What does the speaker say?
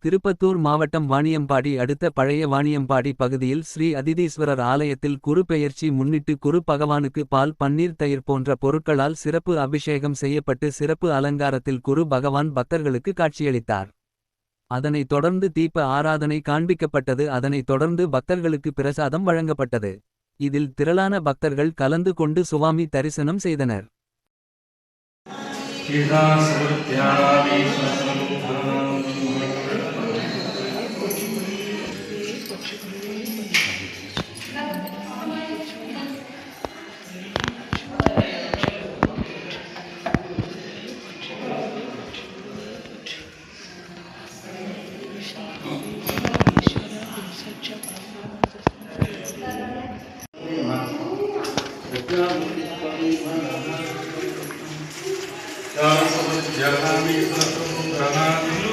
திருப்பத்தூர் மாவட்டம் வாணியம்பாடி அடுத்த பழைய வாணியம்பாடி பகுதியில் ஸ்ரீ அதிதீஸ்வரர் ஆலயத்தில் குரு பெயர்ச்சி முன்னிட்டு குரு பகவானுக்கு பால் பன்னீர் தயிர் போன்ற பொருட்களால் சிறப்பு அபிஷேகம் செய்யப்பட்டு சிறப்பு அலங்காரத்தில் குரு பகவான் பக்தர்களுக்கு காட்சியளித்தார். அதனைத் தொடர்ந்து தீப ஆராதனை காண்பிக்கப்பட்டது. அதனைத் தொடர்ந்து பக்தர்களுக்கு பிரசாதம் வழங்கப்பட்டது. இதில் திரளான பக்தர்கள் கலந்து கொண்டு சுவாமி தரிசனம் செய்தனர். Jalanan